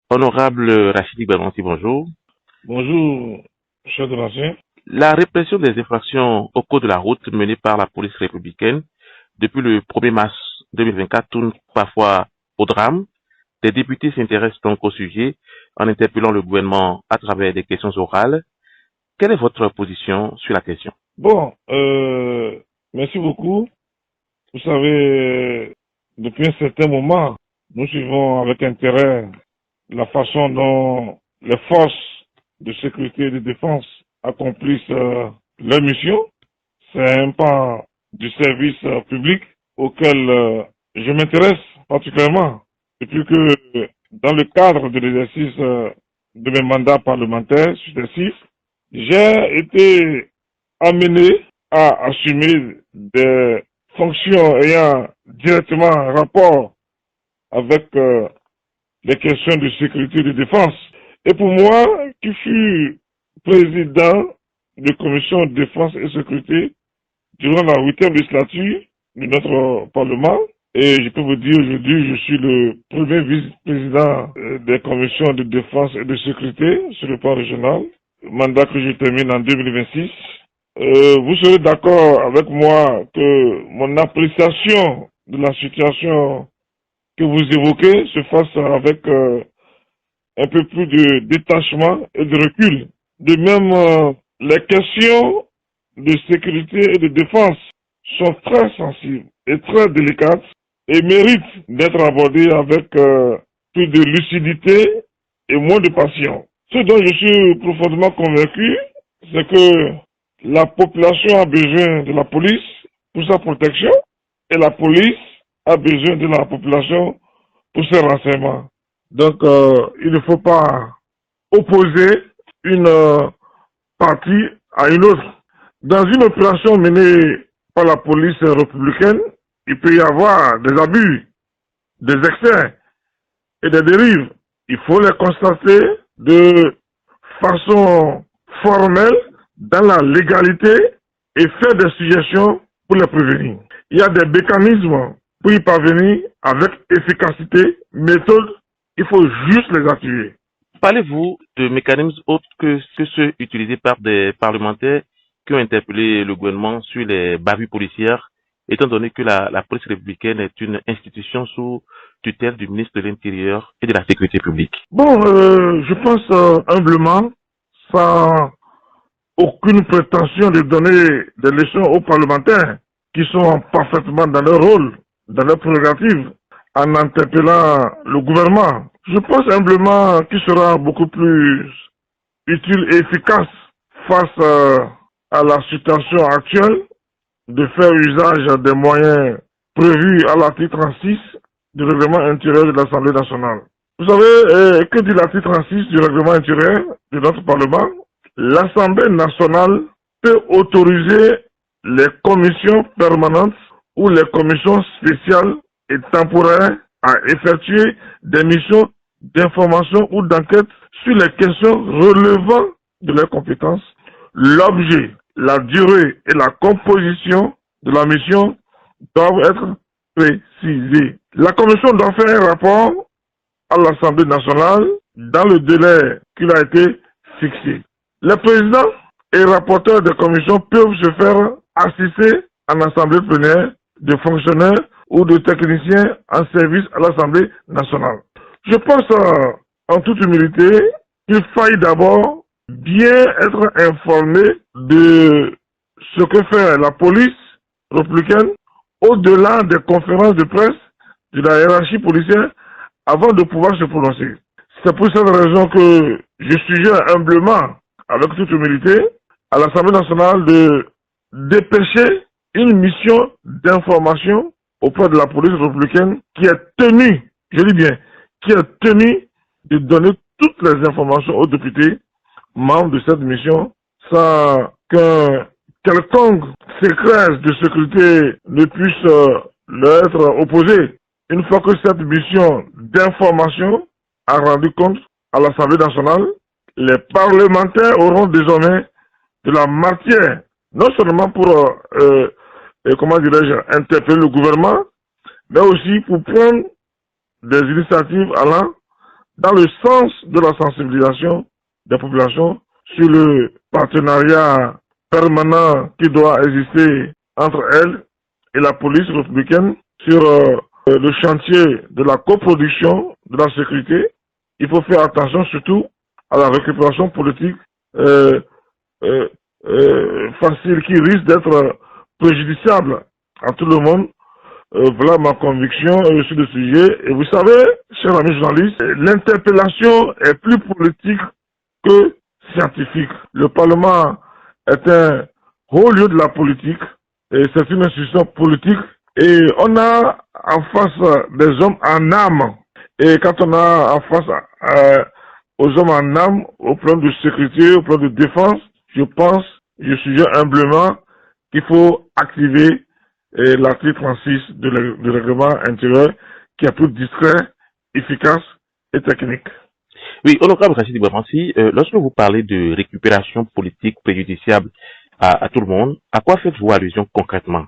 Honorable Rachidi Balanti, bonjour. Bonjour, cher Donatien. La répression des infractions au code de la route menée par la police républicaine depuis le 1er mars 2024 tourne parfois au drame. Des députés s'intéressent donc au sujet en interpellant le gouvernement à travers des questions orales. Quelle est votre position sur la question? Bon, merci beaucoup. Vous savez, depuis un certain moment, nous suivons avec intérêt la façon dont les forces de sécurité et de défense accomplissent leur mission. C'est un pan du service public auquel je m'intéresse particulièrement depuis que dans le cadre de l'exercice de mes mandats parlementaires successifs, j'ai été amené à assumer des fonctions ayant directement rapport avec les questions de sécurité et de défense. Et pour moi, qui fus président de commission de défense et sécurité durant la 8e législature de notre Parlement, et je peux vous dire aujourd'hui, je suis le premier vice-président des commissions de défense et de sécurité sur le plan régional, mandat que je termine en 2026. Vous serez d'accord avec moi que mon appréciation de la situation que vous évoquez se fasse avec un peu plus de détachement et de recul. De même, les questions de sécurité et de défense sont très sensibles et très délicates et méritent d'être abordées avec plus de lucidité et moins de passion. Ce dont je suis profondément convaincu, c'est que la population a besoin de la police pour sa protection et la police a besoin de la population pour ses renseignements. Donc, il ne faut pas opposer une partie à une autre. Dans une opération menée par la police républicaine, il peut y avoir des abus, des excès et des dérives. Il faut les constater de façon formelle dans la légalité et faire des suggestions pour les prévenir. Il y a des mécanismes pour y parvenir avec efficacité, méthode, il faut juste les activer. Parlez-vous de mécanismes autres que ceux utilisés par des parlementaires qui ont interpellé le gouvernement sur les bavures policières, étant donné que la police républicaine est une institution sous tutelle du ministre de l'Intérieur et de la Sécurité publique? Bon, je pense humblement, sans aucune prétention de donner des leçons aux parlementaires qui sont parfaitement dans leur rôle, dans leur prérogative, en interpellant le gouvernement. Je pense humblement qu'il sera beaucoup plus utile et efficace face à la situation actuelle de faire usage des moyens prévus à l'article 36 du règlement intérieur de l'Assemblée nationale. Vous savez, que dit l'article 36 du règlement intérieur de notre Parlement? L'Assemblée nationale peut autoriser les commissions permanentes ou les commissions spéciales et temporaires à effectuer des missions d'information ou d'enquête sur les questions relevant de leurs compétences. L'objet, la durée et la composition de la mission doivent être précisés. La commission doit faire un rapport à l'Assemblée nationale dans le délai qui a été fixé. Les présidents et rapporteurs des commissions peuvent se faire assister en assemblée plénière de fonctionnaires ou de techniciens en service à l'Assemblée nationale. Je pense en toute humilité qu'il faille d'abord bien être informé de ce que fait la police républicaine au-delà des conférences de presse de la hiérarchie policière avant de pouvoir se prononcer. C'est pour cette raison que je suggère humblement, avec toute humilité, à l'Assemblée nationale de dépêcher une mission d'information auprès de la police républicaine qui est tenue, je dis bien, qui est tenue de donner toutes les informations aux députés membres de cette mission sans qu'un quelconque secret de sécurité ne puisse leur être opposé. Une fois que cette mission d'information a rendu compte à l'Assemblée nationale, les parlementaires auront désormais de la matière, non seulement pour, comment dirais-je, interpeller le gouvernement, mais aussi pour prendre des initiatives allant dans le sens de la sensibilisation des populations sur le partenariat permanent qui doit exister entre elles et la police républicaine sur le chantier de la coproduction de la sécurité. Il faut faire attention surtout à la récupération politique facile qui risque d'être préjudiciable à tout le monde. Voilà ma conviction sur le sujet. Et vous savez, chers amis journalistes, l'interpellation est plus politique que scientifique. Le Parlement est un haut lieu de la politique et c'est une institution politique et on a en face des hommes en âme. Et quand on a en face aux hommes en âme, au plan de sécurité, au plan de défense, je pense, je suggère humblement qu'il faut activer l'article 36 du règlement intérieur qui est plus discret, efficace et technique. Oui, honorable Rachid Bouafansi, lorsque vous parlez de récupération politique préjudiciable à tout le monde, à quoi faites-vous allusion concrètement?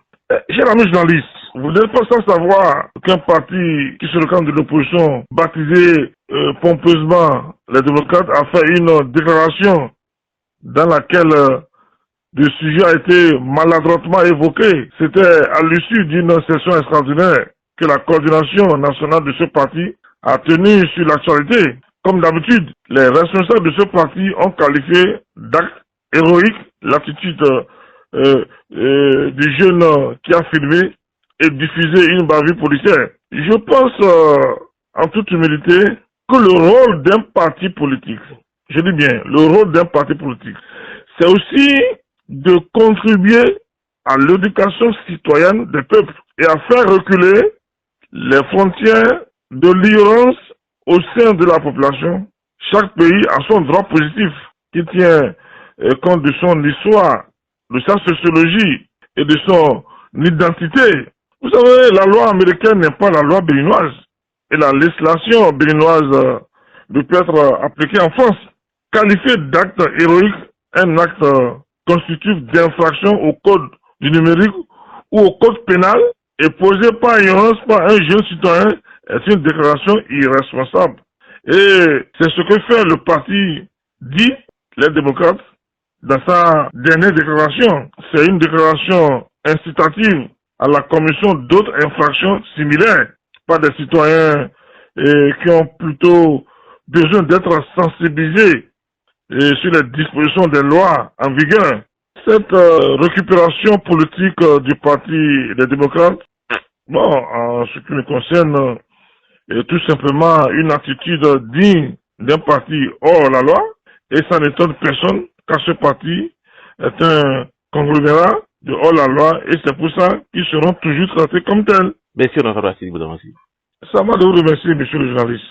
Chers amis journalistes, vous n'êtes pas sans savoir qu'un parti qui se représente de l'opposition, baptisé pompeusement les démocrates, a fait une déclaration dans laquelle le sujet a été maladroitement évoqué. C'était à l'issue d'une session extraordinaire que la coordination nationale de ce parti a tenue sur l'actualité. Comme d'habitude, les responsables de ce parti ont qualifié d'acte héroïque l'attitude du jeune qui a filmé et diffusé une bavure policière. Je pense, en toute humilité, que le rôle d'un parti politique, je dis bien, le rôle d'un parti politique, c'est aussi de contribuer à l'éducation citoyenne des peuples et à faire reculer les frontières de l'ignorance au sein de la population. Chaque pays a son droit positif qui tient compte de son histoire, de sa sociologie et de son identité. Vous savez, la loi américaine n'est pas la loi béninoise et la législation béninoise ne peut être appliquée en France. Qualifier d'acte héroïque un acte constitutif d'infraction au code du numérique ou au code pénal et posé par ignorance par un jeune citoyen est une déclaration irresponsable. Et c'est ce que fait le parti dit, les démocrates, dans sa dernière déclaration. C'est une déclaration incitative à la commission d'autres infractions similaires par des citoyens qui ont plutôt besoin d'être sensibilisés sur les dispositions des lois en vigueur. Cette récupération politique du parti des démocrates, bon, en ce qui me concerne, est tout simplement une attitude digne d'un parti hors la loi, et ça n'étonne personne car ce parti est un conglomérat de hors la loi, et c'est pour ça qu'ils seront toujours traités comme tels. Merci, honorable Rachid Bouafansi. Ça m'a de vous remercier, monsieur le journaliste.